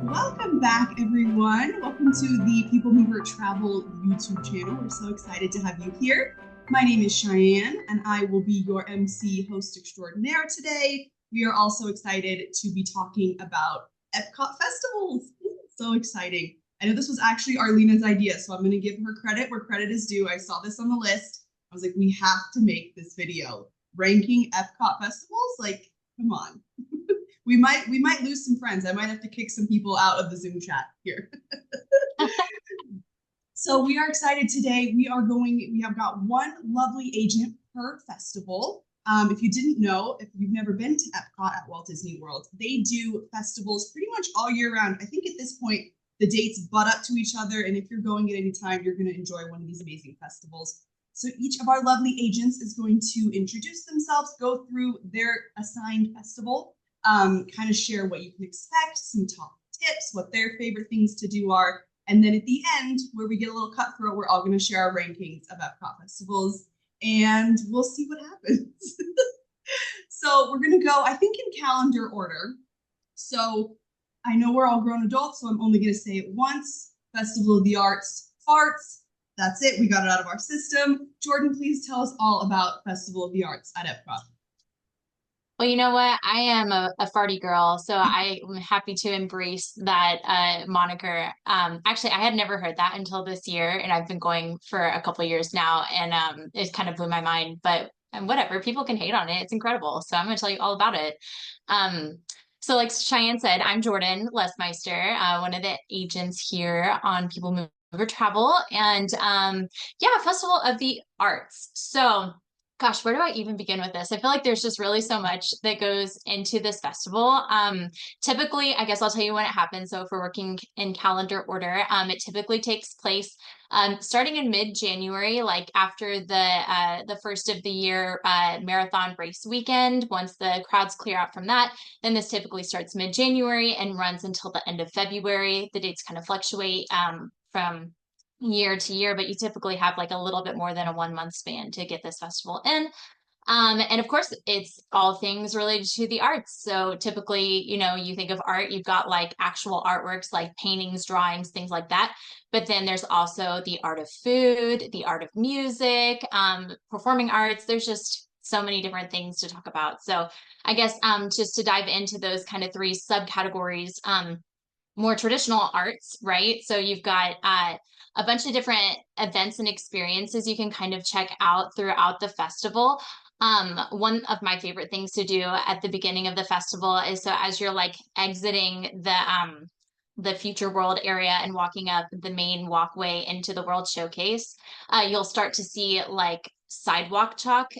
Welcome back, everyone. Welcome to the People Mover Travel YouTube channel. We're so excited to have you here. My name is Cheyenne, and I will be your MC host extraordinaire today. We are also excited to be talking about EPCOT festivals. So exciting. I know this was actually Arlena's idea, so I'm going to give her credit where credit is due. I saw this on the list. I was like, we have to make this video. Ranking EPCOT festivals? Like, come on. We might lose some friends. I might have to kick some people out of the Zoom chat here. So we are excited today. We have got one lovely agent per festival. If you didn't know, if you've never been to EPCOT at Walt Disney World, they do festivals pretty much all year round. I think at this point, the dates butt up to each other. And if you're going at any time, you're going to enjoy one of these amazing festivals. So each of our lovely agents is going to introduce themselves, go through their assigned festival, kind of share what you can expect, some top tips, what their favorite things to do are. And then at the end, where we get a little cutthroat, we're all going to share our rankings of EPCOT festivals, and we'll see what happens. So we're going to go, I think, in calendar order. So I know we're all grown adults, so I'm only going to say it once. Festival of the Arts, farts. That's it. We got it out of our system. Jordan, please tell us all about Festival of the Arts at EPCOT. Well, you know what? I am a farty girl, so I'm happy to embrace that moniker. Actually, I had never heard that until this year, and I've been going for a couple of years now, and it kind of blew my mind. But whatever, people can hate on it. It's incredible. So I'm going to tell you all about it. Um, so, like Cheyenne said, I'm Jordan Lesmeister, one of the agents here on People Mover Travel, and yeah, Festival of the Arts. So. Gosh, where do I even begin with this? I feel like there's just really so much that goes into this festival. Typically, I guess I'll tell you when it happens. So if we're working in calendar order, it typically takes place starting in mid-January, like after the first of the year marathon race weekend. Once the crowds clear out from that, then this typically starts mid-January and runs until the end of February. The dates kind of fluctuate from year to year, but you typically have like a little bit more than a 1 month span to get this festival in. And of course, it's all things related to the arts. So typically, you think of art, you've got like actual artworks like paintings, drawings, things like that. But then there's also the art of food, the art of music, performing arts. There's just so many different things to talk about. So I guess just to dive into those kind of three subcategories, more traditional arts, right? So you've got a bunch of different events and experiences you can kind of check out throughout the festival. One of my favorite things to do at the beginning of the festival is so as you're like exiting the Future World area and walking up the main walkway into the World Showcase, you'll start to see like sidewalk chalk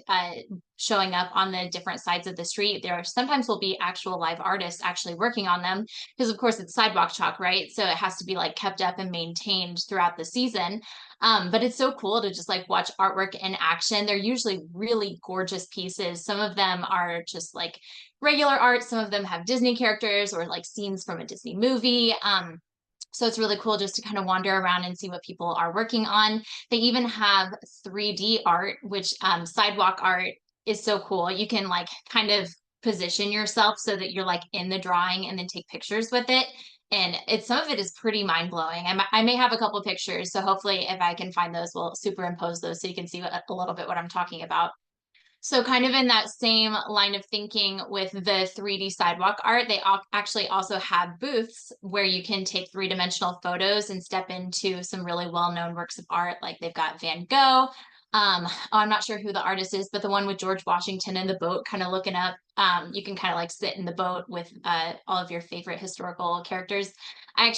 showing up on the different sides of the street. There sometimes will be actual live artists actually working on them because of course it's sidewalk chalk, right? So it has to be like kept up and maintained throughout the season. But it's so cool to just like watch artwork in action. They're usually really gorgeous pieces. Some of them are just like regular art. Some of them have Disney characters or like scenes from a Disney movie. So it's really cool just to kind of wander around and see what people are working on. They even have 3D art, which sidewalk art is so cool. You can like kind of position yourself so that you're like in the drawing and then take pictures with it. And some of it is pretty mind blowing. I may have a couple pictures, so hopefully if I can find those, we'll superimpose those so you can see a little bit what I'm talking about. So kind of in that same line of thinking with the 3D sidewalk art, they actually also have booths where you can take three-dimensional photos and step into some really well-known works of art. Like they've got Van Gogh. I'm not sure who the artist is, but the one with George Washington in the boat, kind of looking up. You can kind of like sit in the boat with all of your favorite historical characters. I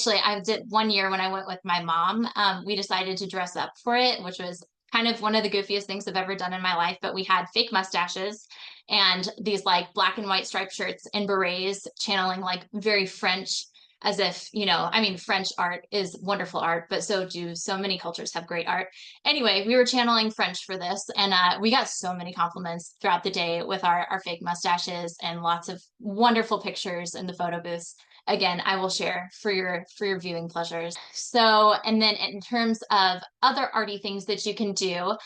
did one year when I went with my mom. We decided to dress up for it, which was kind of one of the goofiest things I've ever done in my life, but we had fake mustaches and these like black and white striped shirts and berets channeling like very French, as if, I mean, French art is wonderful art, but so do so many cultures have great art. Anyway, we were channeling French for this, and we got so many compliments throughout the day with our fake mustaches and lots of wonderful pictures in the photo booths. again, I will share for your viewing pleasures. So, and then in terms of other arty things that you can do,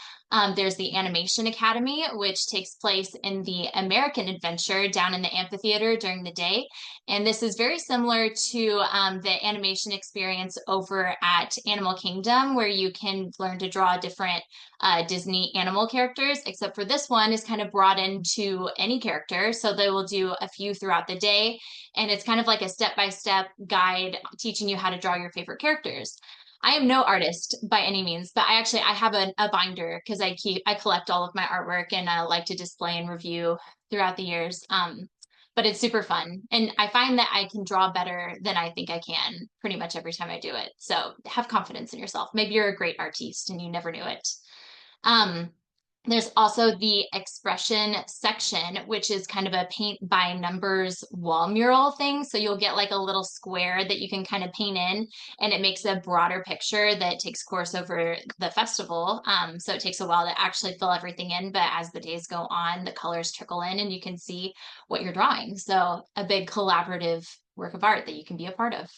there's the Animation Academy, which takes place in the American Adventure down in the amphitheater during the day. And this is very similar to the animation experience over at Animal Kingdom, where you can learn to draw different Disney animal characters, except for this one is kind of brought into any character. So they will do a few throughout the day. And it's kind of like a step-by-step guide teaching you how to draw your favorite characters. I am no artist by any means, but I have a binder because I collect all of my artwork and I like to display and review throughout the years. But it's super fun. And I find that I can draw better than I think I can pretty much every time I do it. So have confidence in yourself. Maybe you're a great artiste and you never knew it. Um, there's also the expression section, which is kind of a paint by numbers wall mural thing. So you'll get like a little square that you can kind of paint in, and it makes a broader picture that takes course over the festival. So it takes a while to actually fill everything in, but as the days go on, the colors trickle in and you can see what you're drawing. So a big collaborative work of art that you can be a part of.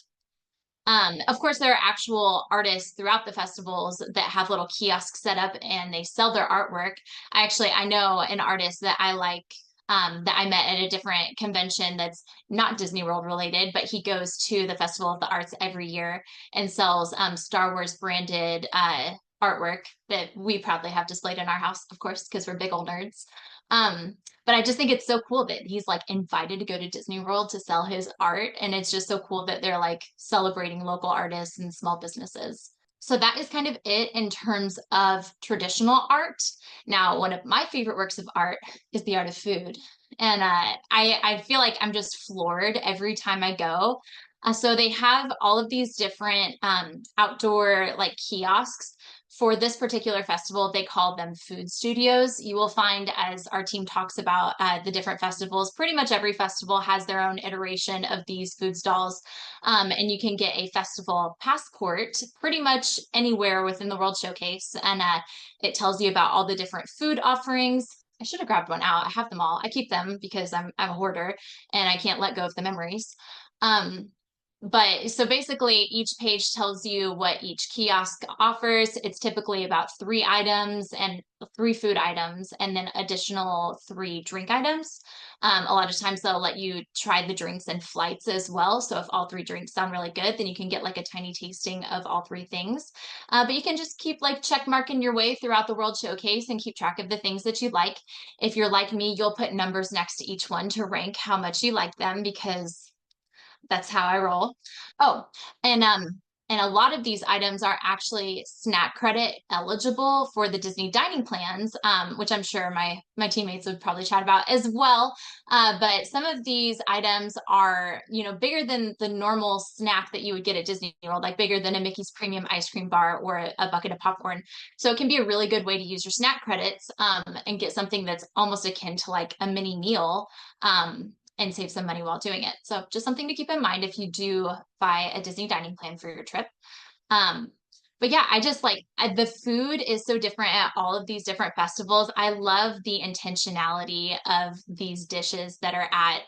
Of course, there are actual artists throughout the festivals that have little kiosks set up and they sell their artwork. I know an artist that I like, that I met at a different convention that's not Disney World related, but he goes to the Festival of the Arts every year and sells Star Wars branded artwork that we proudly have displayed in our house, of course, because we're big old nerds. Um, but I just think it's so cool that he's like invited to go to Disney World to sell his art. And it's just so cool that they're like celebrating local artists and small businesses. So that is kind of it in terms of traditional art. Now, one of my favorite works of art is the art of food. And I feel like I'm just floored every time I go. So they have all of these different outdoor like kiosks for this particular festival. They call them food studios. You will find, as our team talks about the different festivals, pretty much every festival has their own iteration of these food stalls. And you can get a festival passport pretty much anywhere within the World Showcase. And it tells you about all the different food offerings. I should have grabbed one out. I have them all. I keep them because I'm a hoarder and I can't let go of the memories. But so basically, each page tells you what each kiosk offers. It's typically about 3 items and 3 food items, and then additional 3 drink items. A lot of times they'll let you try the drinks and flights as well. So if all 3 drinks sound really good, then you can get like a tiny tasting of all 3 things. But you can just keep like check marking your way throughout the World Showcase and keep track of the things that you like. If you're like me, you'll put numbers next to each one to rank how much you like them because that's how I roll. Oh, and a lot of these items are actually snack credit eligible for the Disney dining plans, which I'm sure my teammates would probably chat about as well. But some of these items are, bigger than the normal snack that you would get at Disney World, like bigger than a Mickey's Premium ice cream bar or a bucket of popcorn. So it can be a really good way to use your snack credits and get something that's almost akin to like a mini meal. And save some money while doing it. So just something to keep in mind if you do buy a Disney dining plan for your trip. But yeah, I just like the food is so different at all of these different festivals. I love the intentionality of these dishes that are at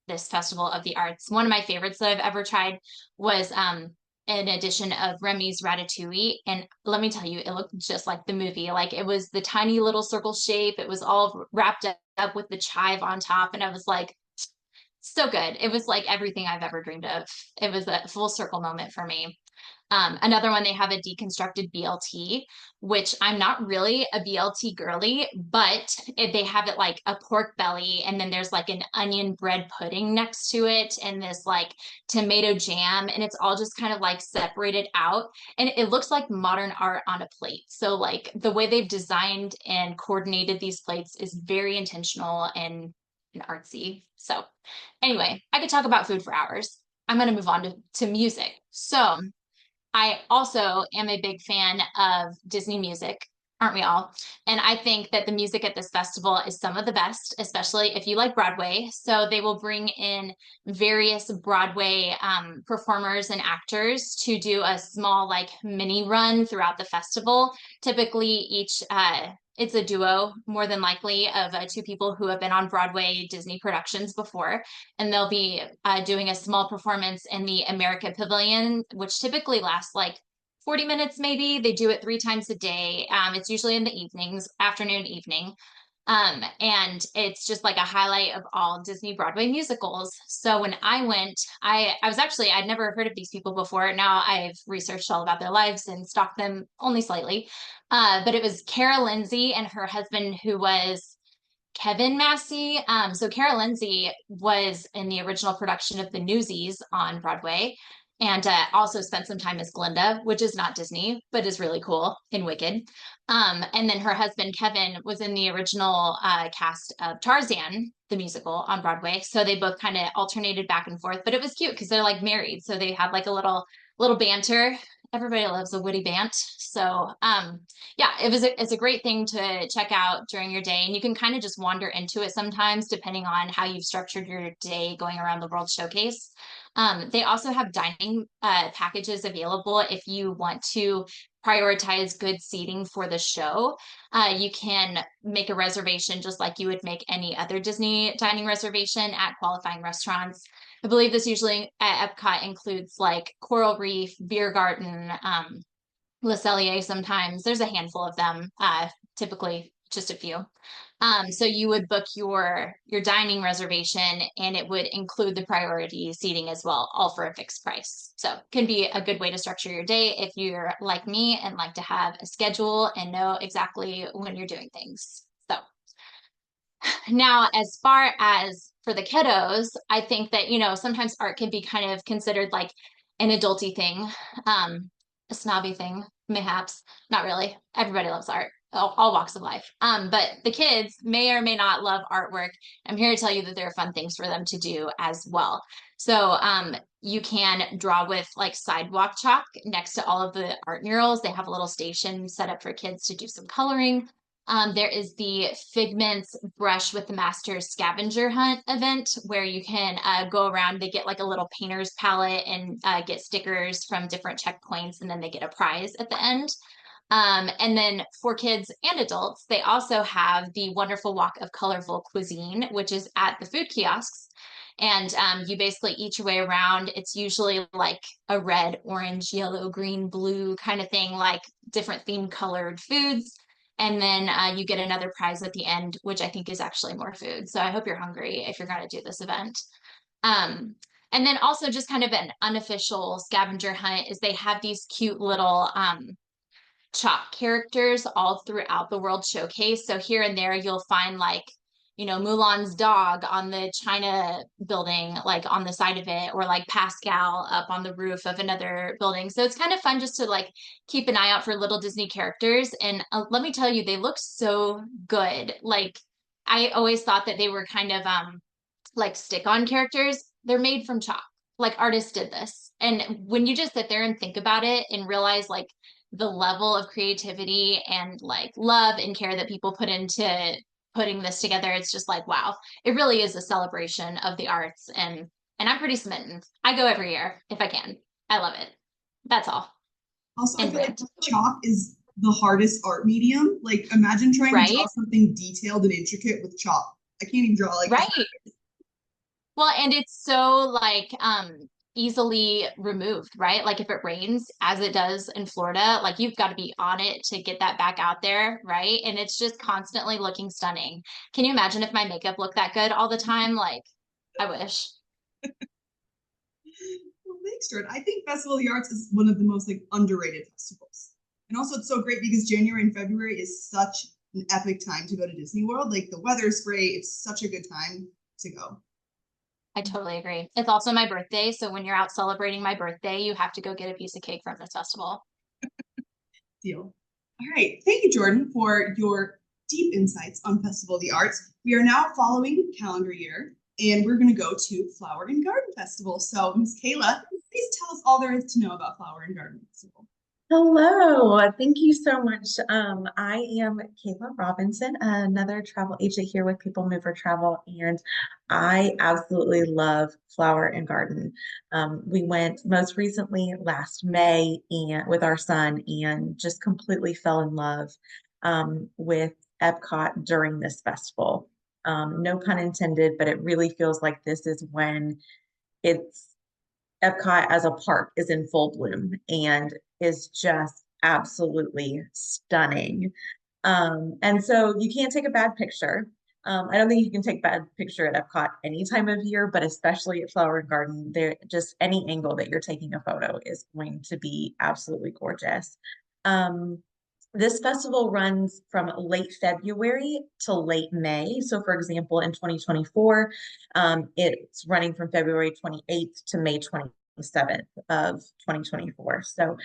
this Festival of the Arts. One of my favorites that I've ever tried was an edition of Remy's Ratatouille. And let me tell you, it looked just like the movie. Like it was the tiny little circle shape. It was all wrapped up with the chive on top. And I was like, so good. It was like everything I've ever dreamed of. It was a full circle moment for me. Another one, they have a deconstructed BLT, which I'm not really a BLT girly, but they have it like a pork belly, and then there's like an onion bread pudding next to it, and this like tomato jam, and it's all just kind of like separated out, and it looks like modern art on a plate. So like the way they've designed and coordinated these plates is very intentional and artsy. So anyway, I could talk about food for hours. I'm going to move on to music. So I also am a big fan of Disney music, aren't we all? And I think that the music at this festival is some of the best, especially if you like Broadway. So they will bring in various Broadway performers and actors to do a small like mini run throughout the festival. Typically each it's a duo more than likely of two people who have been on Broadway Disney productions before, and they'll be doing a small performance in the America Pavilion, which typically lasts like 40 minutes maybe. They do it 3 times a day. It's usually in the evenings, afternoon, evening. And it's just like a highlight of all Disney Broadway musicals. So when I went, I was actually, I'd never heard of these people before. Now I've researched all about their lives and stalked them only slightly. But it was Cara Lindsay and her husband, who was Kevin Massey. So Cara Lindsay was in the original production of the Newsies on Broadway, and also spent some time as Glinda, which is not Disney, but is really cool in Wicked. And then her husband Kevin was in the original cast of Tarzan, the musical on Broadway. So they both kind of alternated back and forth, but it was cute because they're like married, so they had like a little banter. Everybody loves a witty bant. So yeah, it's a great thing to check out during your day, and you can kind of just wander into it sometimes depending on how you've structured your day going around the World Showcase. They also have dining packages available if you want to prioritize good seating for the show. You can make a reservation just like you would make any other Disney dining reservation at qualifying restaurants. I believe this usually at Epcot includes like Coral Reef, Beer Garden, Le Cellier sometimes. There's a handful of them, typically just a few. So you would book your dining reservation, and it would include the priority seating as well, all for a fixed price. So can be a good way to structure your day if you're like me and like to have a schedule and know exactly when you're doing things. So now, as far as for the kiddos, I think that, sometimes art can be kind of considered like an adulty thing, a snobby thing, mayhaps. Not really. Everybody loves art, all walks of life. But the kids may or may not love artwork. I'm here to tell you that there are fun things for them to do as well. So, you can draw with like sidewalk chalk next to all of the art murals. They have a little station set up for kids to do some coloring. There is the Figments Brush with the Masters scavenger hunt event where you can go around. They get like a little painter's palette and get stickers from different checkpoints, and then they get a prize at the end. And then for kids and adults, they also have the Wonderful Walk of Colorful Cuisine, which is at the food kiosks. And you basically eat your way around. It's usually like a red, orange, yellow, green, blue kind of thing, like different theme colored foods. And then you get another prize at the end, which I think is actually more food. So I hope you're hungry if you're going to do this event. And then also just kind of an unofficial scavenger hunt is they have these cute little chalk characters all throughout the World Showcase. So here and there, you'll find like, Mulan's dog on the China building, like on the side of it, or like Pascal up on the roof of another building. So it's kind of fun just to like keep an eye out for little Disney characters. And let me tell you, they look so good. Like I always thought that they were kind of like stick-on characters. They're made from chalk. Like artists did this. And when you just sit there and think about it and realize like the level of creativity and like love and care that people put into putting this together, it's just like, wow, it really is a celebration of the arts. And I'm pretty smitten. I go every year if I can. I love it. That's all. Also, I And feel like rant. chalk is the hardest art medium. Like, imagine trying to draw Right? something detailed and intricate with chalk. I can't even draw like Right. Well, and it's so like easily removed, right? Like if it rains, as it does in Florida, like you've got to be on it to get that back out there, right? And it's just constantly looking stunning. Can you imagine if my makeup looked that good all the time? Like, I wish. Well, thanks, Jordan. I think Festival of the Arts is one of the most like underrated festivals. And also it's so great because January and February is such an epic time to go to Disney World. Like the weather's great. It's such a good time to go. I totally agree. It's also my birthday, so when you're out celebrating my birthday, you have to go get a piece of cake from this festival. Deal. All right. Thank you, Jordan, for your deep insights on Festival of the Arts. We are now following the calendar year, and we're going to go to Flower and Garden Festival. So, Ms. Kayla, please tell us all there is to know about Flower and Garden Festival. Hello, thank you so much. I am Kayla Robinson, another travel agent here with People Mover Travel, and I absolutely love Flower and Garden. We went most recently last May and with our son and just completely fell in love with Epcot during this festival. No pun intended, but it really feels like this is when it's Epcot as a park is in full bloom and is just absolutely stunning. And so you can't take a bad picture. I don't think you can take a bad picture at Epcot any time of year, but especially at Flower and Garden, there just any angle that you're taking a photo is going to be absolutely gorgeous. Um, this festival runs from late February to late May. So, for example, in 2024, it's running from February 28th to May 27th of 2024. So,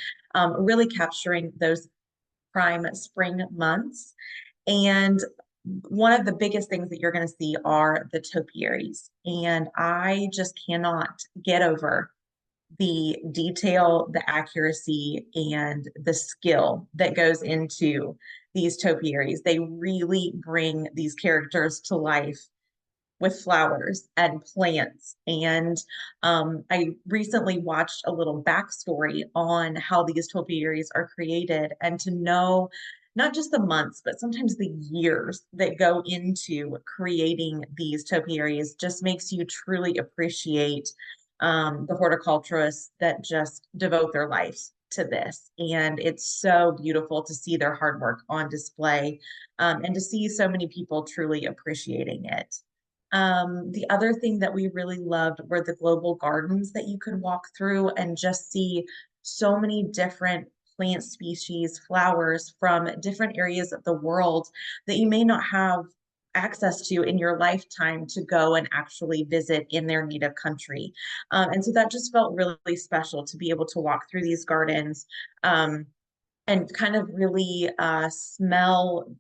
really capturing those prime spring months. And one of the biggest things that you're going to see are the topiaries. And I just cannot get over the detail, the accuracy, and the skill that goes into these topiaries. They really bring these characters to life with flowers and plants. And I recently watched a little backstory on how these topiaries are created, and to know not just the months, but sometimes the years that go into creating these topiaries just makes you truly appreciate the horticulturists that just devote their lives to this. And it's so beautiful to see their hard work on display, and to see so many people truly appreciating it. The other thing that we really loved were the global gardens that you could walk through and just see so many different plant species, flowers from different areas of the world that you may not have access to in your lifetime to go and actually visit in their native country. And so that just felt really special to be able to walk through these gardens, and kind of really smell.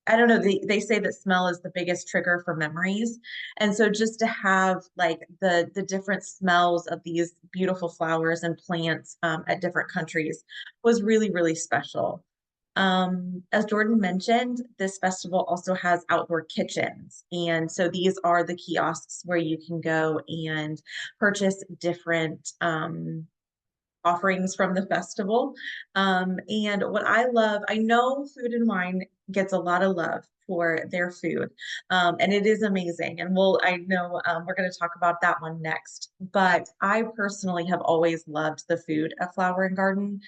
I don't know, they say that smell is the biggest trigger for memories. And so just to have like the different smells of these beautiful flowers and plants at different countries was really, really special. As Jordan mentioned, this festival also has outdoor kitchens. And so these are the kiosks where you can go and purchase different offerings from the festival. And what I love, I know Food and Wine gets a lot of love for their food, and it is amazing. And I know we're going to talk about that one next. But I personally have always loved the food at Flower and Garden.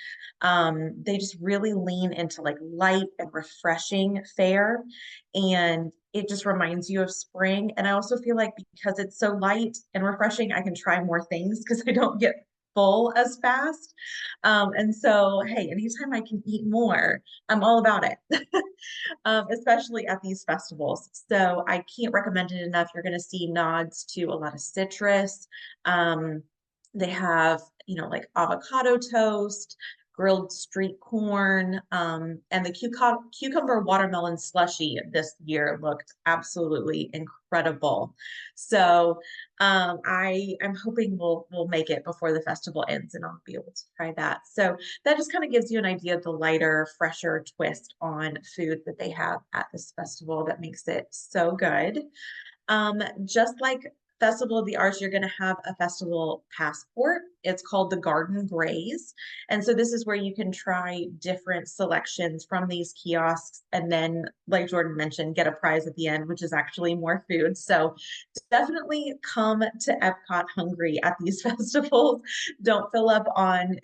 They just really lean into like light and refreshing fare, and it just reminds you of spring. And I also feel like because it's so light and refreshing, I can try more things because I don't get full as fast. And so, hey, anytime I can eat more, I'm all about it, especially at these festivals. So I can't recommend it enough. You're going to see nods to a lot of citrus. They have, like avocado toast, grilled street corn, and the cucumber watermelon slushy this year looked absolutely incredible. So I'm hoping we'll make it before the festival ends and I'll be able to try that. So that just kind of gives you an idea of the lighter, fresher twist on food that they have at this festival that makes it so good. Just like Festival of the Arts, you're going to have a festival passport. It's called the Garden Graze. And so this is where you can try different selections from these kiosks. And then, like Jordan mentioned, get a prize at the end, which is actually more food. So definitely come to Epcot hungry at these festivals. Don't fill up on,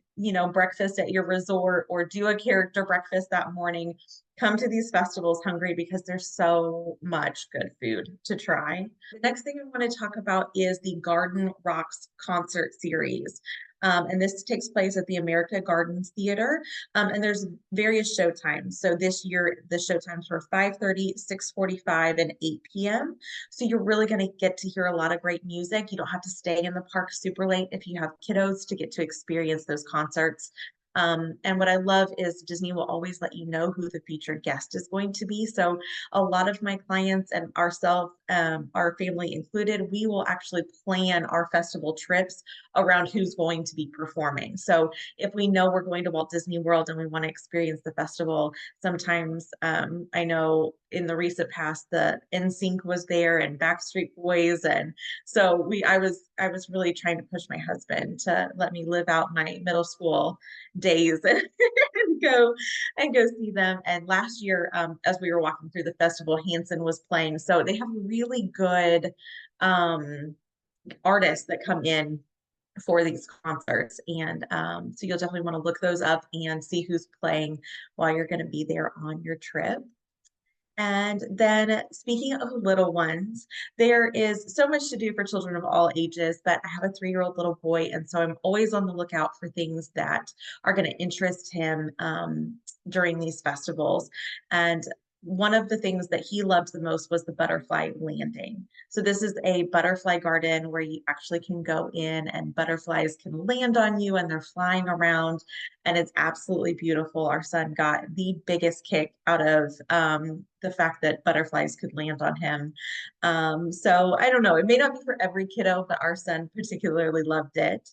breakfast at your resort or do a character breakfast that morning. Come to these festivals hungry because there's so much good food to try. The next thing I want to talk about is the Garden Rocks concert series. And this takes place at the America Gardens Theater. And there's various show times. So this year, the show times were 5:30, 6:45, and 8 p.m. So you're really going to get to hear a lot of great music. You don't have to stay in the park super late if you have kiddos to get to experience those concerts. And what I love is Disney will always let you know who the featured guest is going to be. So a lot of my clients and ourselves, our family included, we will actually plan our festival trips around who's going to be performing. So if we know we're going to Walt Disney World and we want to experience the festival, sometimes I know in the recent past, the NSYNC was there and Backstreet Boys. And so I was really trying to push my husband to let me live out my middle school days and go see them. And last year, as we were walking through the festival, Hanson was playing. So they have really good artists that come in for these concerts. And so you'll definitely want to look those up and see who's playing while you're going to be there on your trip. And then speaking of little ones, there is so much to do for children of all ages, but I have a 3-year-old little boy. And so I'm always on the lookout for things that are going to interest him during these festivals. And one of the things that he loved the most was the butterfly landing. So this is a butterfly garden where you actually can go in and butterflies can land on you and they're flying around, and it's absolutely beautiful. Our son got the biggest kick out of the fact that butterflies could land on him. So I don't know, it may not be for every kiddo, but our son particularly loved it.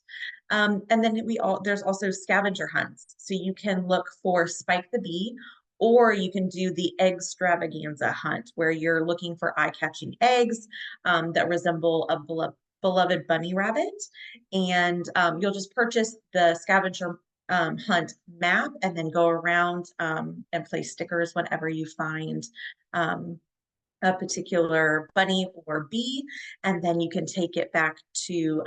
And then there's also scavenger hunts. So you can look for Spike the Bee, or you can do the extravaganza hunt where you're looking for eye-catching eggs that resemble a beloved bunny rabbit. And you'll just purchase the scavenger hunt map and then go around and place stickers whenever you find a particular bunny or bee, and then you can take it back to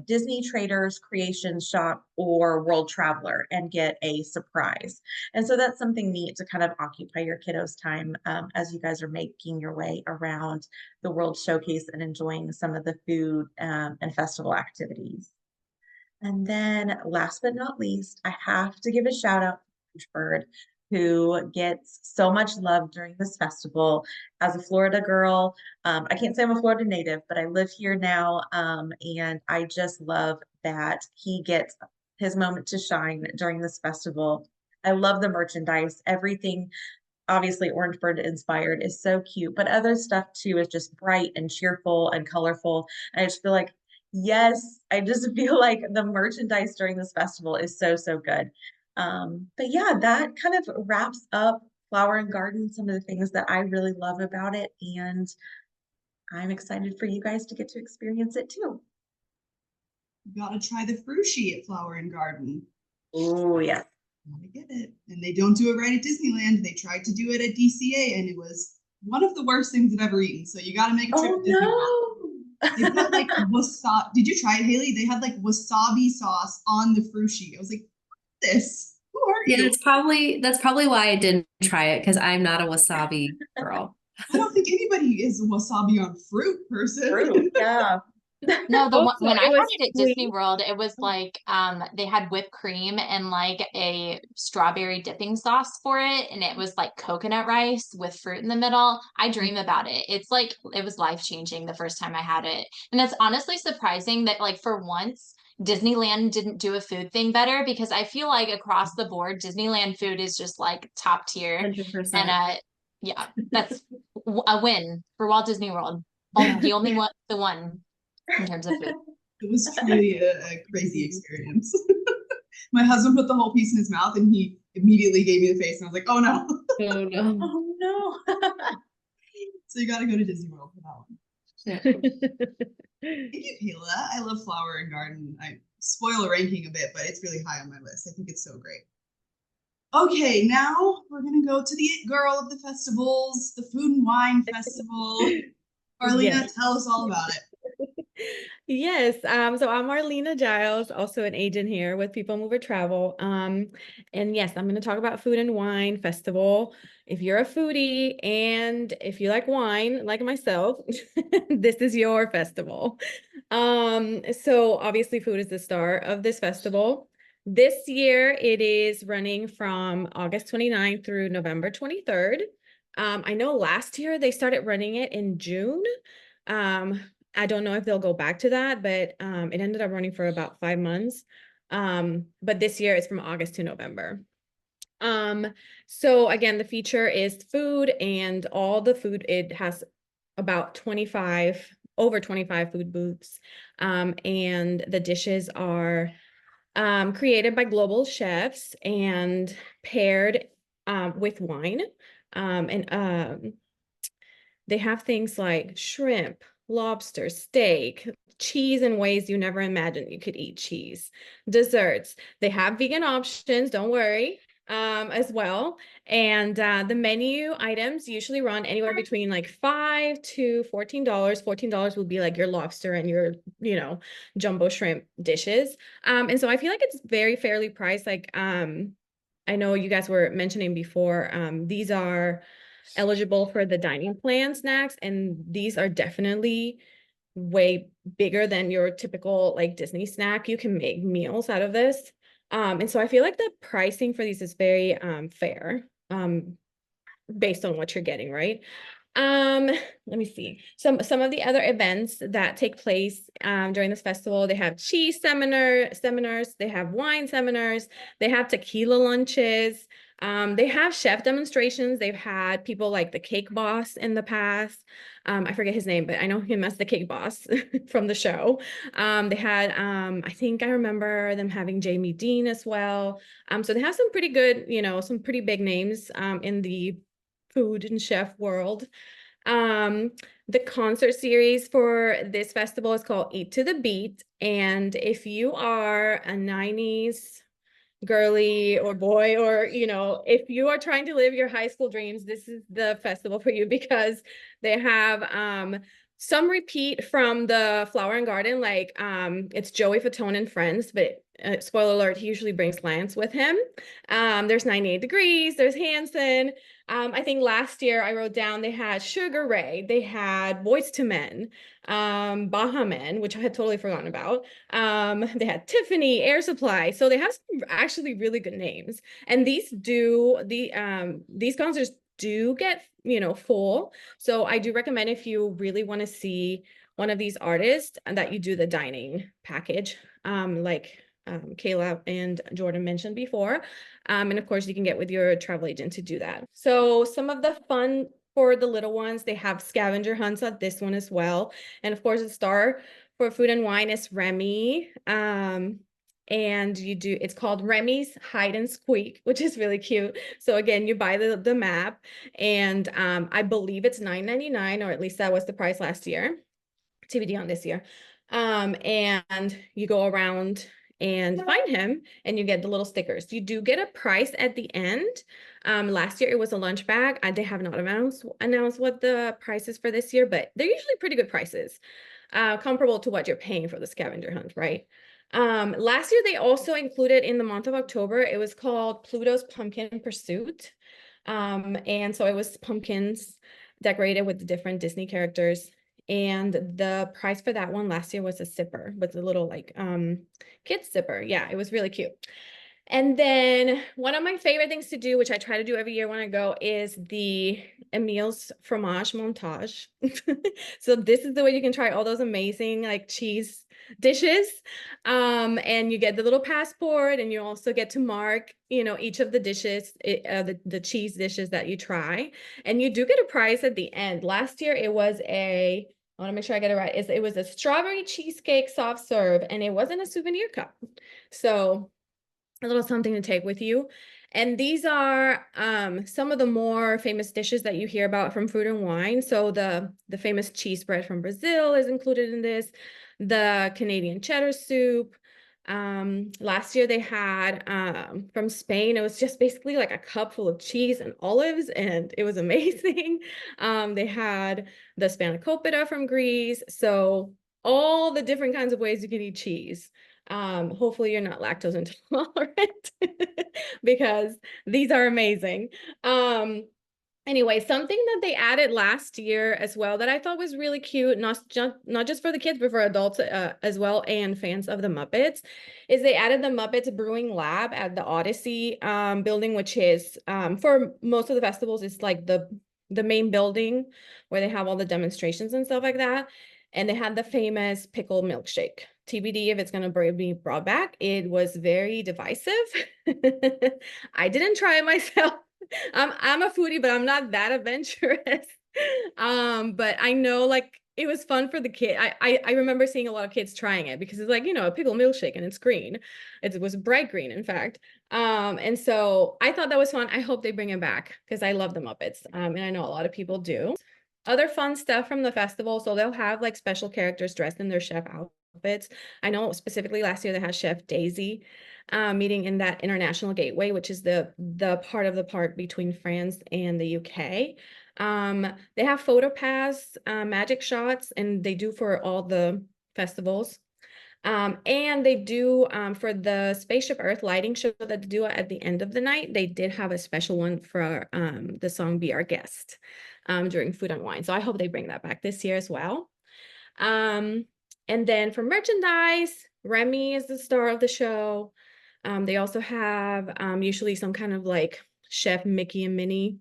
Disney Traders, Creation Shop, or World Traveler and get a surprise. And so that's something neat to kind of occupy your kiddos' time as you guys are making your way around the World Showcase and enjoying some of the food and festival activities. And then last but not least, I have to give a shout out to Bird, who gets so much love during this festival. As a Florida girl, I can't say I'm a Florida native, but I live here now. And I just love that he gets his moment to shine during this festival. I love the merchandise. Everything, obviously Orangeburg inspired, is so cute, but other stuff too is just bright and cheerful and colorful. And I just feel like, yes, I just feel like the merchandise during this festival is so, so good. But yeah, that kind of wraps up Flower and Garden, some of the things that I really love about it. And I'm excited for you guys to get to experience it too. You gotta try the frushi at Flower and Garden. Oh, yeah. Gotta get it. And they don't do it right at Disneyland. They tried to do it at DCA, and it was one of the worst things I've ever eaten. So you gotta make a trip to Disney World. They put like wasabi. Did you try it, Haley? They had like wasabi sauce on the frushi. I was like, this. Who are Yeah, you? that's probably why I didn't try it, because I'm not a wasabi girl. I don't think anybody is a wasabi on fruit person. Fruit, yeah. No, the one Also, when I it had was it at Disney sweet. World, it was like they had whipped cream and like a strawberry dipping sauce for it, and it was like coconut rice with fruit in the middle. I dream about it. It's like it was life-changing the first time I had it. And it's honestly surprising that like for once Disneyland didn't do a food thing better, because I feel like across the board Disneyland food is just like top tier. And 100%. yeah, that's a win for Walt Disney World. The only one, the one in terms of food. It was truly a crazy experience. My husband put the whole piece in his mouth and he immediately gave me the face, and I was like, oh no. Oh no. Oh no. So you got to go to Disney World for that one. Thank you, Kayla. I love Flower and Garden. I spoil a ranking a bit, but it's really high on my list. I think it's so great. Okay, now we're gonna go to the it girl of the festivals, the Food and Wine Festival. Arlena, Yes. tell us all about it. Yes, so I'm Marlena Giles, also an agent here with People Mover Travel. And yes, I'm going to talk about Food and Wine Festival. If you're a foodie and if you like wine, like myself, this is your festival. So obviously food is the star of this festival. This year it is running from August 29th through November 23rd. I know last year they started running it in June. I don't know if they'll go back to that, but it ended up running for about 5 months. But this year it's from August to November. So again, the feature is food, and all the food, it has about over 25 food booths. And the dishes are created by global chefs and paired with wine. And they have things like shrimp, lobster, steak, cheese in ways you never imagined you could eat cheese, desserts. They have vegan options, don't worry, as well. And the menu items usually run anywhere between like $5 to $14. $14 would be like your lobster and your, jumbo shrimp dishes. And so I feel like it's very fairly priced. Like, I know you guys were mentioning before, these are eligible for the dining plan snacks, and these are definitely way bigger than your typical like Disney snack. You can make meals out of this. And so I feel like the pricing for these is very fair, based on what you're getting, right? Let me see. Some of the other events that take place during this festival, they have cheese seminars, they have wine seminars, they have tequila lunches, they have chef demonstrations. They've had people like the cake boss in the past. I forget his name, but I know him as the cake boss from the show. They had I think I remember them having Jamie Dean as well. So they have some pretty good, some pretty big names in the food and chef world. The concert series for this festival is called Eat to the Beat. And if you are a 90s girly or boy, or, if you are trying to live your high school dreams, this is the festival for you, because they have some repeat from the Flower and Garden, like it's Joey Fatone and Friends, but spoiler alert, he usually brings Lance with him. There's 98 Degrees, there's Hanson. I think last year I wrote down they had Sugar Ray, they had Boyz II Men, Baha Men, which I had totally forgotten about. They had Tiffany, Air Supply. So they have some actually really good names. And these concerts do get, full. So I do recommend, if you really want to see one of these artists, that you do the dining package, like Kayla and Jordan mentioned before. And of course, you can get with your travel agent to do that. So some of the fun for the little ones, they have scavenger hunts at this one as well. And of course, the star for food and wine is Remy. And it's called Remy's Hide and Squeak, which is really cute. So again, you buy the map, and I believe it's $9.99, or at least that was the price last year. TBD on this year. And you go around and find him, and you get the little stickers. You do get a price at the end. Last year it was a lunch bag. They have not announced what the price is for this year, but they're usually pretty good prices, comparable to what you're paying for the scavenger hunt, right? Last year they also included, in the month of October, it was called Pluto's Pumpkin Pursuit. And so it was pumpkins decorated with the different Disney characters. And the price for that one last year was a zipper, with a little like kid's zipper. Yeah, it was really cute. And then one of my favorite things to do, which I try to do every year when I go, is the Emile's fromage montage. So this is the way you can try all those amazing like cheese dishes. And you get the little passport, and you also get to mark, each of the dishes, the cheese dishes that you try. And you do get a prize at the end. Last year it was I want to make sure I get it right. It was a strawberry cheesecake soft serve, and it wasn't a souvenir cup. So a little something to take with you. And these are some of the more famous dishes that you hear about from Food and Wine. So the famous cheese bread from Brazil is included in this, the Canadian cheddar soup. Last year they had from Spain, it was just basically like a cup full of cheese and olives, and it was amazing. They had the spanakopita from Greece. So all the different kinds of ways you can eat cheese. Hopefully you're not lactose intolerant because these are amazing. Anyway, something that they added last year as well that I thought was really cute, not just for the kids, but for adults as well, and fans of the Muppets, is they added the Muppets Brewing Lab at the Odyssey building, which is for most of the festivals, it's like the main building where they have all the demonstrations and stuff like that. And they had the famous pickle milkshake. TBD if it's going to be brought back. It was very divisive. I didn't try it myself. I'm a foodie, but I'm not that adventurous. But I know like it was fun for the kid. I remember seeing a lot of kids trying it because it's like, a pickle milkshake, and it's green. It was bright green, in fact. And so I thought that was fun. I hope they bring it back because I love the Muppets. And I know a lot of people do. other fun stuff from the festival. So they'll have like special characters dressed in their chef outfits. I know specifically last year they had Chef Daisy meeting in that international gateway, which is the part of the park between France and the UK. They have photo paths, magic shots, and they do for all the festivals. And they do for the Spaceship Earth lighting show that they do at the end of the night, they did have a special one for the song Be Our Guest during Food and Wine. So I hope they bring that back this year as well. And then for merchandise, Remy is the star of the show. They also have usually some kind of like Chef Mickey and Minnie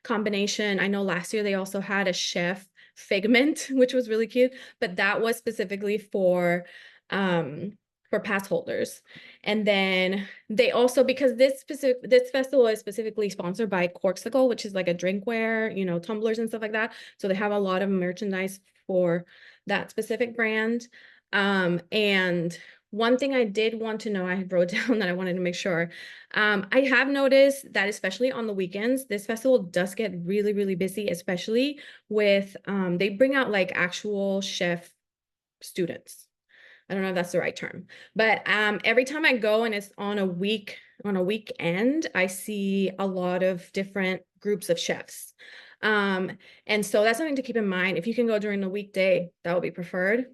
combination. I know last year they also had a Chef Figment, which was really cute, but that was specifically for pass holders. And then they also, because this festival is specifically sponsored by Corksicle, which is like a drinkware, you know, tumblers and stuff like that. So they have a lot of merchandise for that specific brand. And one thing I did want to know, I wrote down that I wanted to make sure. I have noticed that especially on the weekends, this festival does get really, really busy, especially with, they bring out like actual chef students. I don't know if that's the right term, but every time I go and it's on a weekend, I see a lot of different groups of chefs. And so that's something to keep in mind. If you can go during the weekday, that would be preferred.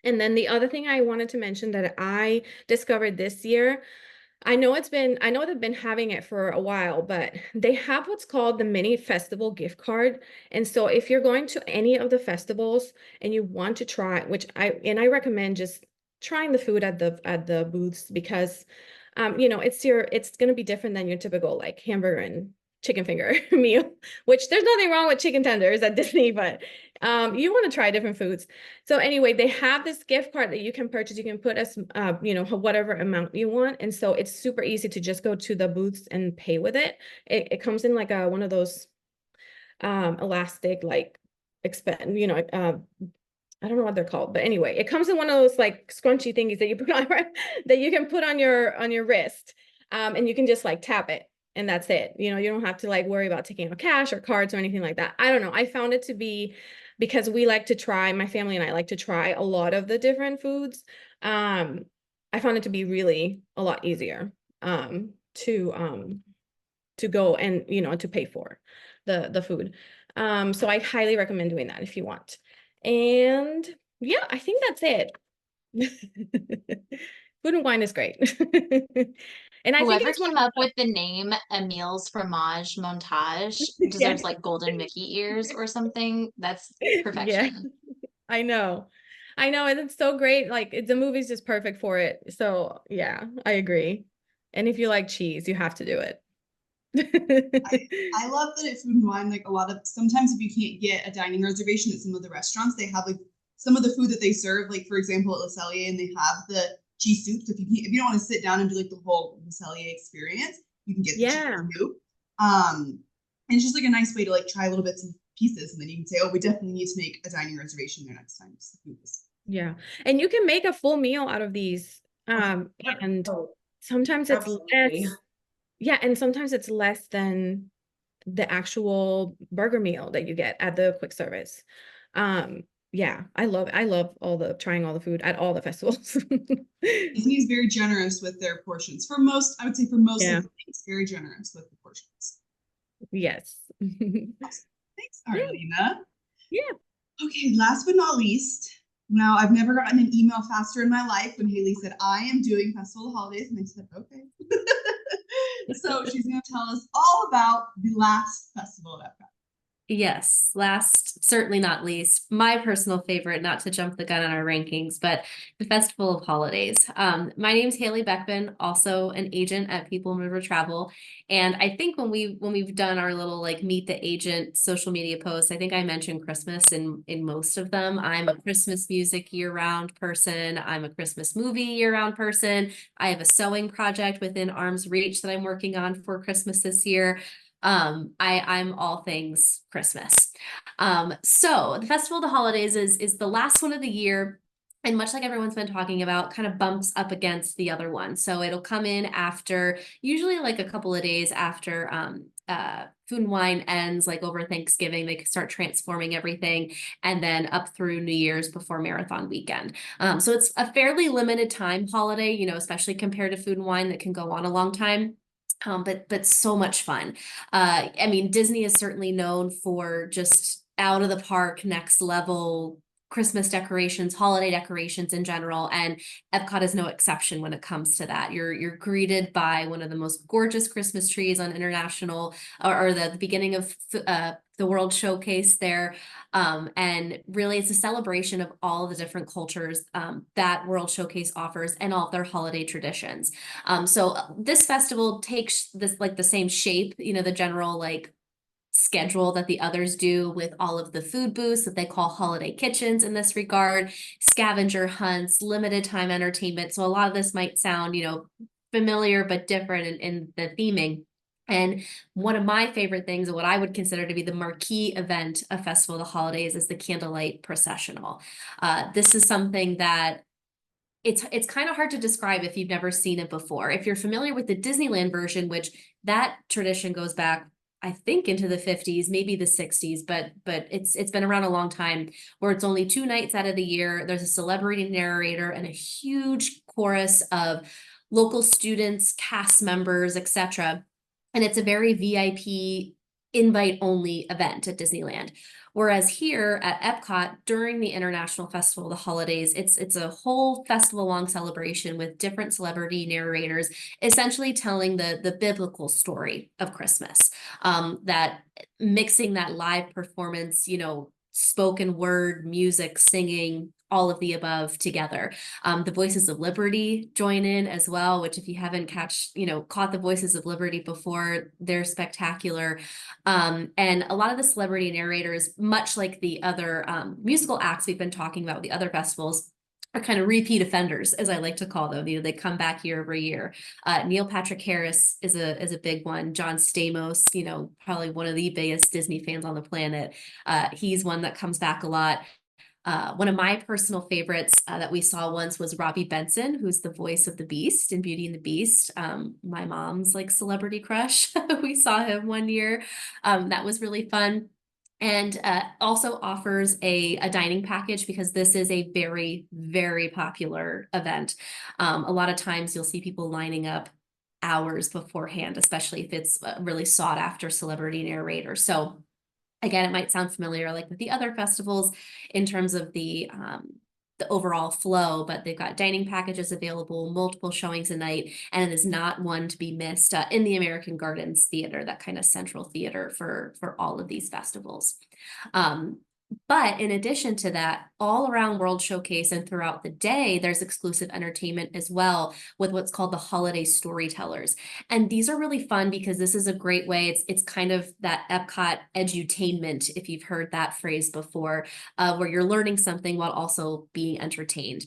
And then the other thing I wanted to mention that I discovered this year, I know they've been having it for a while, but they have what's called the mini festival gift card. And so if you're going to any of the festivals and you want to try, I recommend just trying the food at the booths because you know, it's going to be different than your typical like hamburger and chicken finger meal, which there's nothing wrong with chicken tenders at Disney, but you want to try different foods. So anyway, they have this gift card that you can purchase. You can put as you know, whatever amount you want, and so it's super easy to just go to the booths and pay with it. It comes in like one of those elastic like you know, I don't know what they're called, but anyway, it comes in one of those like scrunchy thingies that you put on that you can put on your wrist, and you can just like tap it. And that's it. You know, you don't have to like worry about taking out cash or cards or anything like that. I don't know. I found it to be, because we like to try, my family and I like to try a lot of the different foods. I found it to be really a lot easier to go and, you know, to pay for the food. So I highly recommend doing that if you want. And yeah, I think that's it. Food and wine is great. And I think Whoever it's one came of up with the name Emil's Fromage Montage yeah. deserves like golden Mickey ears or something. That's Yeah, perfection. I know. I know, and it's so great. Like the movie's just perfect for it. So yeah, I agree. And if you like cheese, you have to do it. I love that at Food and Wine, like sometimes if you can't get a dining reservation at some of the restaurants, they have like some of the food that they serve, like for example at Le Cellier, and they have the cheese soup. So if you don't want to sit down and do like the whole Le Cellier experience, you can get the Yeah. cheese soup. And it's just like a nice way to like try little bits and pieces, and then you can say, oh, we definitely need to make a dining reservation there next time. Yeah. And you can make a full meal out of these. And sometimes it's Absolutely. less. Yeah, and sometimes it's less than the actual burger meal that you get at the quick service. Yeah, I love trying all the food at all the festivals. Disney is very generous with their portions. For most, I would say for most Yeah. of the things, very generous with the portions. Yes. Awesome. Thanks, Arlena. Yeah. Okay, last but not least, now I've never gotten an email faster in my life when Haley said, I am doing Festival of the Holidays, and I said, okay. So she's going to tell us all about the last festival at Epcot. Yes, last, certainly not least, my personal favorite, not to jump the gun on our rankings, but the Festival of Holidays. My name's Haley Beckman, also an agent at People Mover Travel. And I think when we've done our little like meet the agent social media posts, I think I mentioned Christmas in most of them. I'm a Christmas music year-round person. I'm a Christmas movie year-round person. I have a sewing project within arm's reach that I'm working on for Christmas this year. I'm all things Christmas. So the Festival of the Holidays is the last one of the year, and much like everyone's been talking about, kind of bumps up against the other one. So it'll come in after, usually like a couple of days after Food and Wine ends like over Thanksgiving. They start transforming everything, and then up through New Year's before Marathon Weekend. So it's a fairly limited time holiday, you know, especially compared to Food and Wine that can go on a long time. But so much fun. I mean, Disney is certainly known for just out of the park, next level Christmas decorations, holiday decorations in general, and EPCOT is no exception when it comes to that. You're greeted by one of the most gorgeous Christmas trees on international or the beginning of the World Showcase there. And really it's a celebration of all the different cultures that World Showcase offers and all of their holiday traditions. So this festival takes this like the same shape, you know, the general like schedule that the others do, with all of the food booths that they call holiday kitchens in this regard, scavenger hunts, limited time entertainment. So a lot of this might sound, you know, familiar but different in the theming. And one of my favorite things, and what I would consider to be the marquee event of Festival of the Holidays, is the candlelight processional. This is something that it's kind of hard to describe if you've never seen it before. If you're familiar with the Disneyland version, which that tradition goes back, I think, into the 50s, maybe the 60s, but it's been around a long time, where it's only 2 nights out of the year. There's a celebrity narrator and a huge chorus of local students, cast members, etc. And it's a very VIP invite only event at Disneyland. Whereas here at EPCOT, during the International Festival of the Holidays, it's a whole festival-long celebration with different celebrity narrators, essentially telling the biblical story of Christmas. That mixing that live performance, you know, spoken word, music, singing, all of the above together. The Voices of Liberty join in as well, which if you haven't caught the Voices of Liberty before, they're spectacular. And a lot of the celebrity narrators, much like the other musical acts we've been talking about with the other festivals, are kind of repeat offenders, as I like to call them. You know, they come back year over year. Neil Patrick Harris is a big one. John Stamos, you know, probably one of the biggest Disney fans on the planet. He's one that comes back a lot. One of my personal favorites that we saw once was Robbie Benson, who's the voice of the Beast in Beauty and the Beast. My mom's like celebrity crush. We saw him one year. That was really fun. And also offers a dining package, because this is a very, very popular event. A lot of times you'll see people lining up hours beforehand, especially if it's a really sought after celebrity narrator. So again, it might sound familiar like with the other festivals in terms of the overall flow, but they've got dining packages available, multiple showings a night, and it is not one to be missed in the American Gardens Theater, that kind of central theater for all of these festivals. But in addition to that, all around World Showcase and throughout the day, there's exclusive entertainment as well, with what's called the holiday storytellers. And these are really fun because this is a great way. It's kind of that EPCOT edutainment, if you've heard that phrase before, where you're learning something while also being entertained.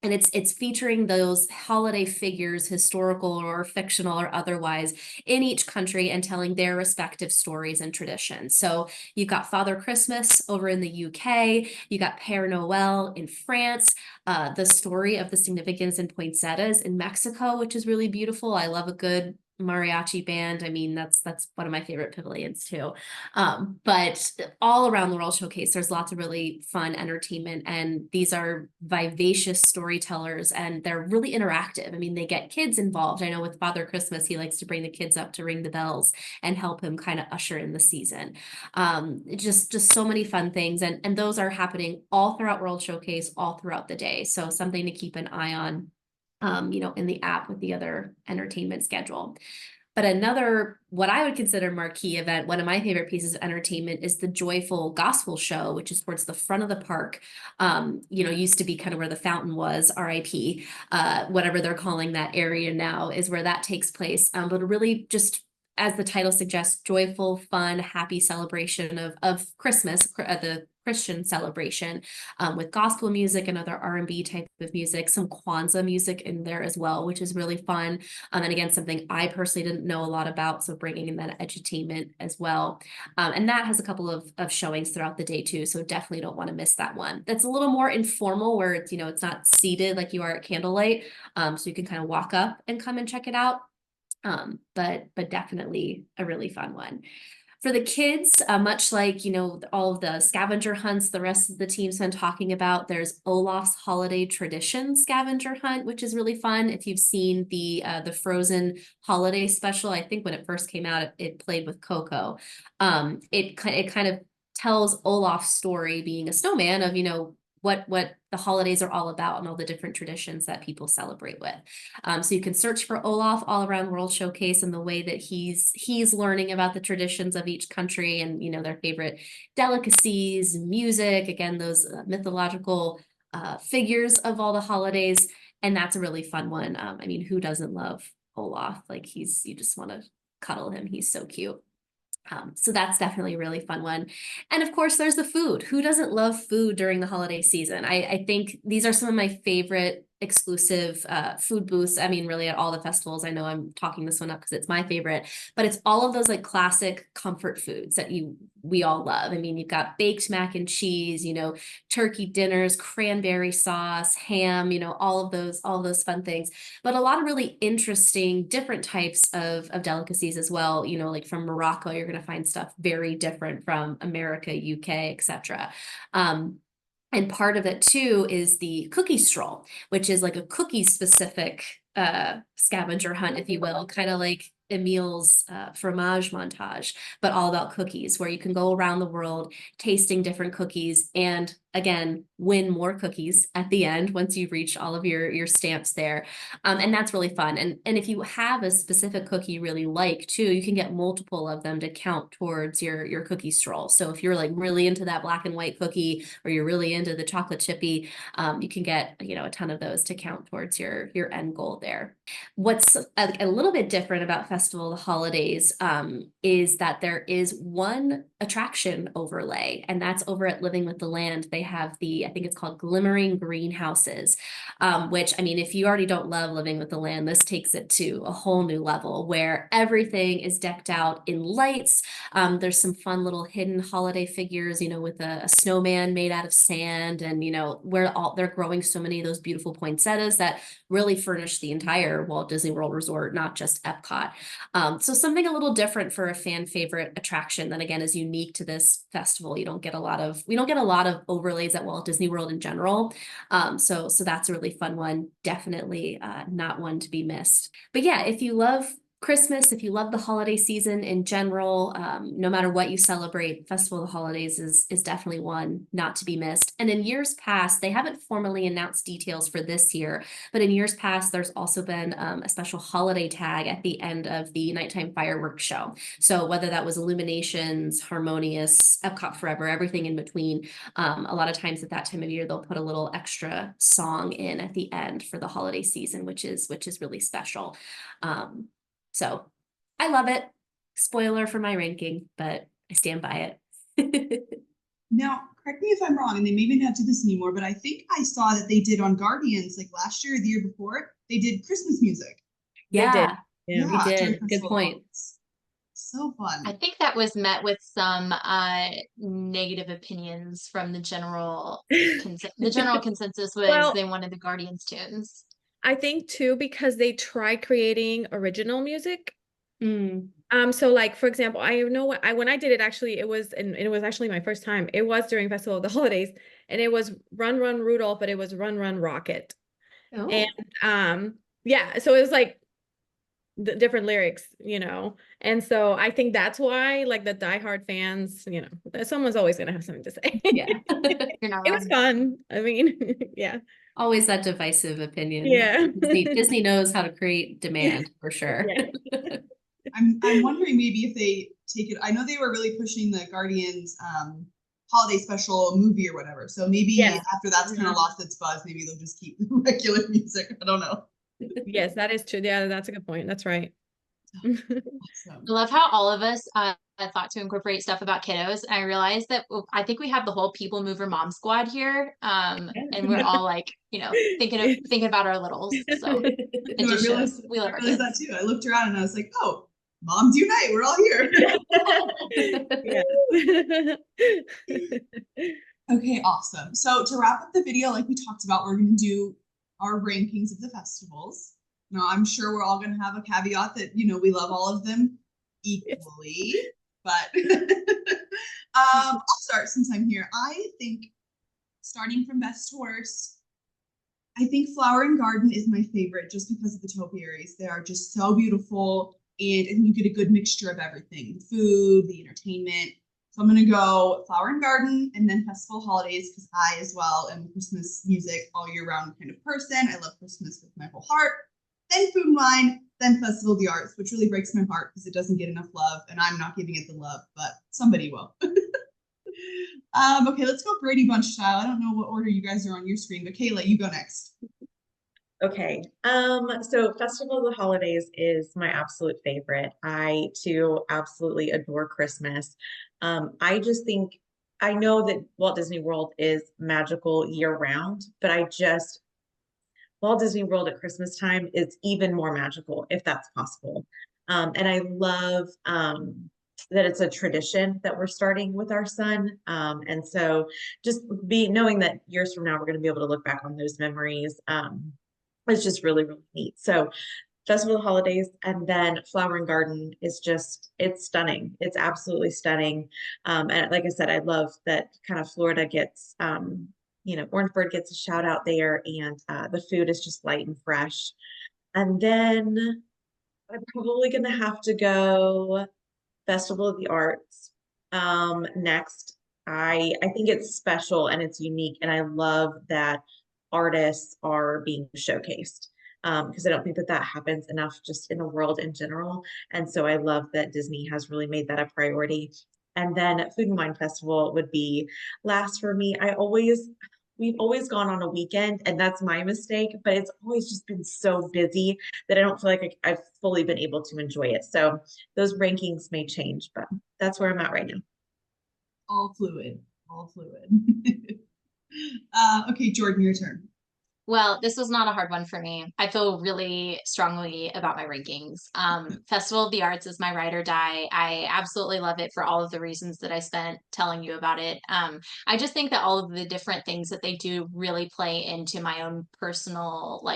And it's featuring those holiday figures, historical or fictional or otherwise, in each country and telling their respective stories and traditions. So you've got Father Christmas over in the UK, you got Père Noël in France, the story of the significance in poinsettias in Mexico, which is really beautiful. I love a good mariachi band. I mean, that's one of my favorite pavilions too. But all around the World Showcase, there's lots of really fun entertainment, and these are vivacious storytellers, and they're really interactive. I mean, they get kids involved. I know with Father Christmas, he likes to bring the kids up to ring the bells and help him kind of usher in the season. Just so many fun things, and those are happening all throughout World Showcase, all throughout the day. So something to keep an eye on, you know, in the app with the other entertainment schedule. But another, what I would consider marquee event, one of my favorite pieces of entertainment, is the Joyful Gospel Show, which is towards the front of the park. You know, used to be kind of where the fountain was, RIP, whatever they're calling that area now is where that takes place. But really just, as the title suggests, joyful, fun, happy celebration of Christmas, the Christian celebration, with gospel music and other R&B type of music, some Kwanzaa music in there as well, which is really fun. And again, something I personally didn't know a lot about, so bringing in that edutainment as well. And that has a couple of showings throughout the day too, so definitely don't want to miss that one. That's a little more informal, where it's, you know, it's not seated like you are at Candlelight, so you can kind of walk up and come and check it out. But definitely a really fun one. For the kids, much like, all of the scavenger hunts the rest of the team's been talking about, there's Olaf's Holiday Tradition scavenger hunt, which is really fun. If you've seen the Frozen holiday special, I think when it first came out, it played with Coco. It kind of tells Olaf's story being a snowman of, what the holidays are all about and all the different traditions that people celebrate with. So you can search for Olaf all around World Showcase and the way that he's learning about the traditions of each country and their favorite delicacies, music, again, those mythological figures of all the holidays. And that's a really fun one. I mean, who doesn't love Olaf? Like you just want to cuddle him. He's so cute. So that's definitely a really fun one. And of course, there's the food. Who doesn't love food during the holiday season? I think these are some of my favorite exclusive food booths. I mean, really at all the festivals. I know I'm talking this one up because it's my favorite, but it's all of those like classic comfort foods that we all love. I mean, you've got baked mac and cheese, turkey dinners, cranberry sauce, ham, all of those fun things, but a lot of really interesting different types of delicacies as well. Like from Morocco, you're going to find stuff very different from America, UK, etc. And part of it too is the cookie stroll, which is like a cookie specific scavenger hunt, if you will, kind of like Emile's fromage montage, but all about cookies, where you can go around the world tasting different cookies and again, win more cookies at the end once you've reached all of your stamps there. And that's really fun. And if you have a specific cookie you really like too, you can get multiple of them to count towards your cookie stroll. So if you're like really into that black and white cookie, or you're really into the chocolate chippy, you can get, a ton of those to count towards your end goal there. What's a little bit different about Festival of the Holidays is that there is one attraction overlay, and that's over at Living with the Land. They have I think it's called Glimmering Greenhouses, which, I mean, if you already don't love Living with the Land, this takes it to a whole new level where everything is decked out in lights. There's some fun little hidden holiday figures, with a snowman made out of sand, and, where they're growing so many of those beautiful poinsettias that really furnish the entire Walt Disney World Resort, not just Epcot. So something a little different for a fan favorite attraction that again is unique to this festival. We don't get a lot of overlays at Walt Disney World in general. So that's a really fun one. Definitely not one to be missed. But yeah, if you love Christmas, if you love the holiday season in general, no matter what you celebrate, Festival of the Holidays is definitely one not to be missed. And in years past, they haven't formally announced details for this year, but in years past, there's also been a special holiday tag at the end of the nighttime fireworks show. So whether that was Illuminations, Harmonious, Epcot Forever, everything in between, a lot of times at that time of year, they'll put a little extra song in at the end for the holiday season, which is really special. So I love it. Spoiler for my ranking, but I stand by it. Now, correct me if I'm wrong, and they maybe not do this anymore, but I think I saw that they did on Guardians like last year or the year before, they did Christmas music. They did. Yeah, Yeah. we did. during Good Festival of point. Holidays. So fun. I think that was met with some negative opinions from the general consensus was Well, they wanted the Guardians tunes. I think too, because they tried creating original music. Mm. So like for example, I know when I did it, actually it was actually my first time. It was during Festival of the Holidays, and it was Run Run Rudolph, but it was Run Run Rocket. Oh. And yeah, so it was like the different lyrics, and so I think that's why like the diehard fans, someone's always gonna have something to say. Yeah. You're not It was wrong. fun. I mean, yeah. Always that divisive opinion. Yeah. Disney knows how to create demand for sure. Yeah. I'm wondering maybe if they take it. I know they were really pushing the Guardians holiday special movie or whatever. So maybe Yes. after that's kind of lost its buzz, maybe they'll just keep regular music. I don't know. Yes, that is true. Yeah, that's a good point. That's right. Awesome. I love how all of us thought to incorporate stuff about kiddos. I realized that I think we have the whole People Mover Mom Squad here, and we're all like, thinking about our littles. So it No, just I shows we love realized our kids. that too. I looked around and I was like, oh, Moms Unite, we're all here. Okay, awesome. So to wrap up the video, like we talked about, we're going to do our rankings of the festivals. Now, I'm sure we're all going to have a caveat that, you know, we love all of them equally, but I'll start since I'm here. I think starting from best to worst, I think Flower and Garden is my favorite just because of the topiaries. They are just so beautiful, and you get a good mixture of everything, the food, the entertainment. So I'm gonna go Flower and Garden and then Festival Holidays because I as well am a Christmas music all year round kind of person. I love Christmas with my whole heart. Then Food and Wine, then Festival of the Arts, which really breaks my heart because it doesn't get enough love, and I'm not giving it the love, but somebody will. Okay, let's go Brady Bunch style. I don't know what order you guys are on your screen, but Kayla, you go next. Okay. So Festival of the Holidays is my absolute favorite. I too absolutely adore Christmas. I just think I know that Walt Disney World is magical year round, but Walt Disney World at Christmas time is even more magical if that's possible. And I love that it's a tradition that we're starting with our son. And so just knowing that years from now we're going to be able to look back on those memories. It's just really, really neat. So Festival of Holidays and then Flower and Garden is it's stunning. It's absolutely stunning. And like I said, I love that kind of Florida gets, Orangeburg gets a shout out there, and the food is just light and fresh. And then I'm probably going to have to go Festival of the Arts. Next, I think it's special and it's unique, and I love that artists are being showcased because I don't think that happens enough just in the world in general. And so I love that Disney has really made that a priority. And then Food and Wine Festival would be last for me. We've always gone on a weekend, and that's my mistake, but it's always just been so busy that I don't feel like I've fully been able to enjoy it. So those rankings may change, but that's where I'm at right now. All fluid, all fluid. Okay, Jordan, your turn. Well, this was not a hard one for me. I feel really strongly about my rankings. Festival of the Arts is my ride or die. I absolutely love it for all of the reasons that I spent telling you about it. I just think that all of the different things that they do really play into my own personal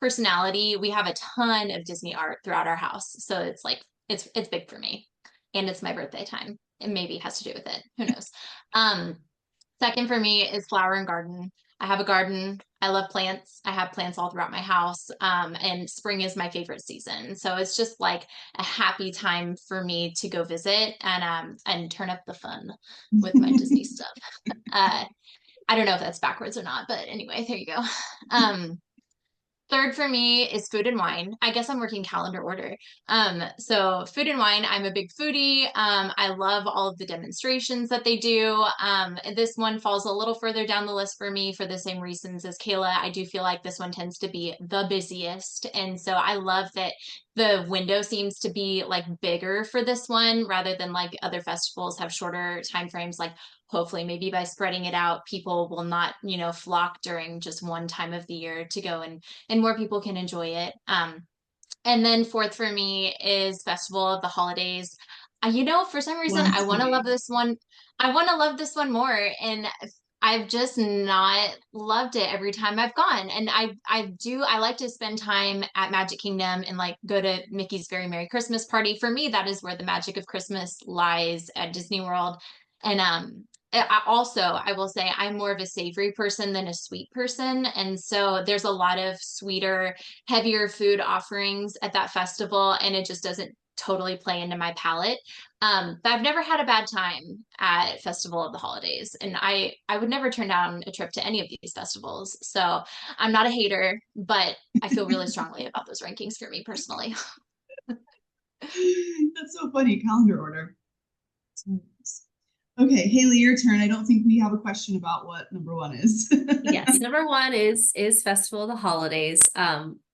personality. We have a ton of Disney art throughout our house, so it's like it's big for me, and it's my birthday time. It maybe has to do with it. Who knows? Um, Second for me is Flower and Garden. I have a garden. I love plants. I have plants all throughout my house. And spring is my favorite season. So it's just like a happy time for me to go visit and turn up the fun with my Disney stuff. I don't know if that's backwards or not, but anyway, there you go. Third for me is Food and Wine. I guess I'm working calendar order. So Food and Wine, I'm a big foodie. I love all of the demonstrations that they do. This one falls a little further down the list for me for the same reasons as Kayla. I do feel like this one tends to be the busiest. And so I love that the window seems to be like bigger for this one rather than like other festivals have shorter time frames. Like hopefully maybe by spreading it out, people will not, flock during just one time of the year to go and more people can enjoy it. And then fourth for me is Festival of the Holidays. For some reason, I want to love this one. I want to love this one more, and I've just not loved it every time I've gone. And I like to spend time at Magic Kingdom and like go to Mickey's Very Merry Christmas Party. For me, that is where the magic of Christmas lies at Disney World. And I will say I'm more of a savory person than a sweet person. And so there's a lot of sweeter, heavier food offerings at that festival, and it just doesn't totally play into my palate. But I've never had a bad time at Festival of the Holidays, and I would never turn down a trip to any of these festivals. So I'm not a hater, but I feel really strongly about those rankings for me personally. That's so funny. Calendar order. Okay, Haley, your turn. I don't think we have a question about what number one is. Yes, number one is Festival of the Holidays.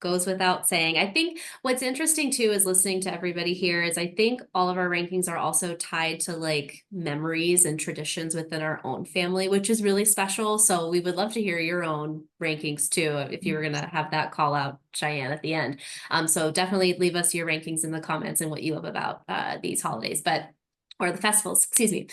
Goes without saying. I think what's interesting too is listening to everybody here is I think all of our rankings are also tied to like memories and traditions within our own family, which is really special. So we would love to hear your own rankings too, if you were gonna have that call out, Cheyenne, at the end. So definitely leave us your rankings in the comments and what you love about these holidays, or the festivals, excuse me.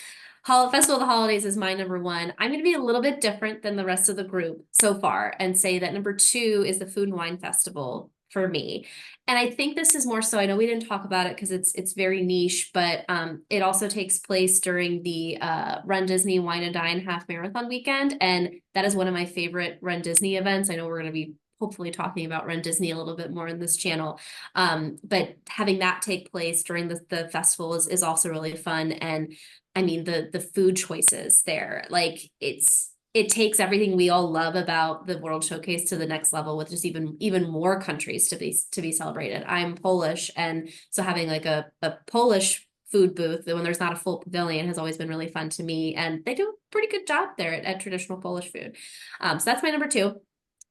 Festival of the Holidays is my number one. I'm going to be a little bit different than the rest of the group so far and say that number two is the Food and Wine Festival for me. And I think this is more so, I know we didn't talk about it because it's very niche, but it also takes place during the Run Disney Wine and Dine half marathon weekend. And that is one of my favorite Run Disney events. I know we're going to be hopefully talking about Run Disney a little bit more in this channel. But having that take place during the festival is also really fun. And I mean, the food choices there, like it takes everything we all love about the World Showcase to the next level with just even more countries to be celebrated. I'm Polish, and so having like a Polish food booth when there's not a full pavilion has always been really fun to me, and they do a pretty good job there at traditional Polish food. So that's my number 2.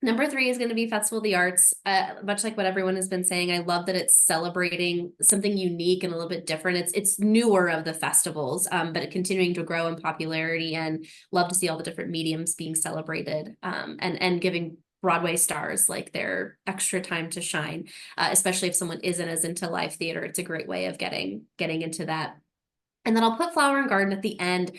Number 3 is going to be Festival of the Arts. Much like what everyone has been saying, I love that it's celebrating something unique and a little bit different. It's newer of the festivals, but continuing to grow in popularity, and love to see all the different mediums being celebrated, and giving Broadway stars like their extra time to shine, especially if someone isn't as into live theater. It's a great way of getting into that. And then I'll put Flower and Garden at the end.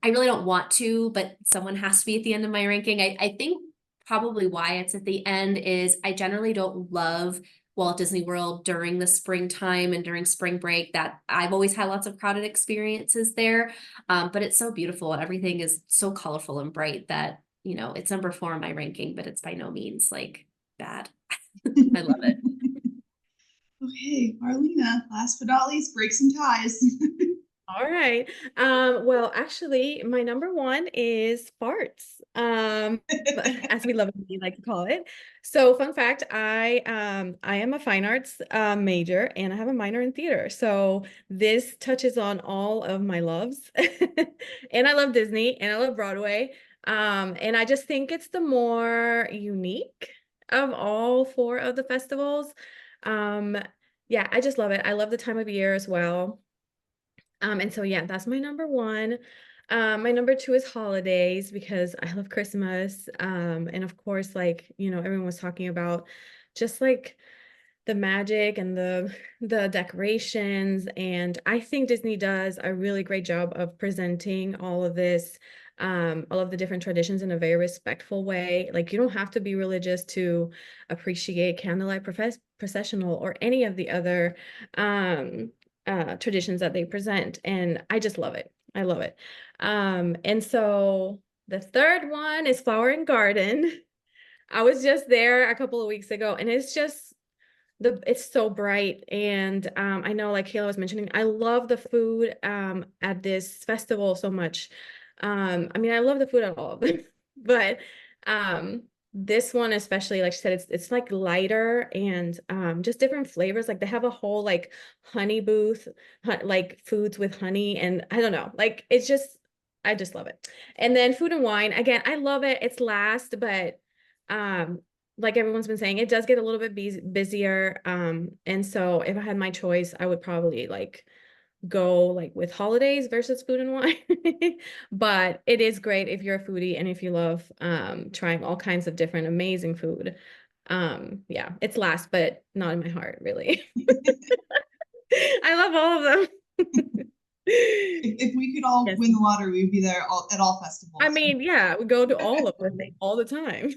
I really don't want to, but someone has to be at the end of my ranking. I think probably why it's at the end is I generally don't love Walt Disney World during the springtime and during spring break. That I've always had lots of crowded experiences there, but it's so beautiful and everything is so colorful and bright that, it's number 4 in my ranking, but it's by no means like bad. I love it. Okay, Marlena, last but not least, break some ties. All right. Well, actually, my number 1 is farts. As we lovingly like to call it. So, fun fact, I am a fine arts major, and I have a minor in theater. So this touches on all of my loves. And I love Disney, and I love Broadway. And I just think it's the more unique of all 4 of the festivals. Yeah, I just love it. I love the time of year as well. And so, yeah, that's my number 1. My number 2 is holidays because I love Christmas. And of course, like, everyone was talking about just like the magic and the decorations. And I think Disney does a really great job of presenting all of this, all of the different traditions in a very respectful way. Like, you don't have to be religious to appreciate candlelight processional or any of the other traditions that they present, and I just love it. I love it. And so the third one is Flower and Garden. I was just there a couple of weeks ago, and it's just it's so bright. And I know, like Kayla was mentioning, I love the food at this festival so much. I mean, I love the food at all of them, but this one especially, like she said, it's like lighter and just different flavors. Like they have a whole like honey booth, like foods with honey, and I don't know, like I just love it. And then food and wine, again, I love it. It's last, but like everyone's been saying, it does get a little bit busier. And so if I had my choice, I would probably like go like with holidays versus food and wine. But it is great if you're a foodie and if you love trying all kinds of different amazing food. Yeah, it's last, but not in my heart, really. I love all of them. If we could all Yes. win the lottery, we'd be there at all festivals. I mean, yeah, we go to all of them all the time.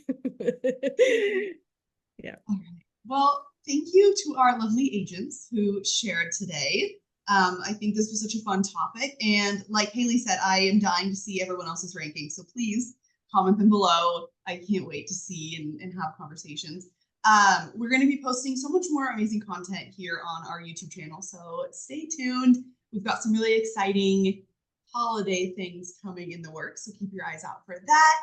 Yeah. All right. Well, thank you to our lovely agents who shared today. I think this was such a fun topic. And like Haley said, I am dying to see everyone else's rankings. So please comment them below. I can't wait to see and have conversations. We're going to be posting so much more amazing content here on our YouTube channel. So stay tuned. We've got some really exciting holiday things coming in the works. So keep your eyes out for that.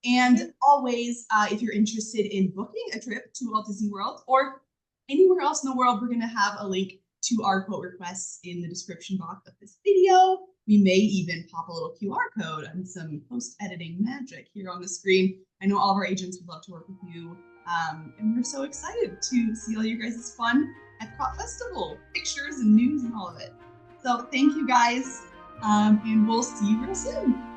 And always, if you're interested in booking a trip to Walt Disney World or anywhere else in the world, we're going to have a link to our quote requests in the description box of this video. We may even pop a little QR code and some post-editing magic here on the screen. I know all of our agents would love to work with you. And we're so excited to see all you guys' fun EPCOT Festival pictures and news and all of it. So thank you guys, and we'll see you real soon.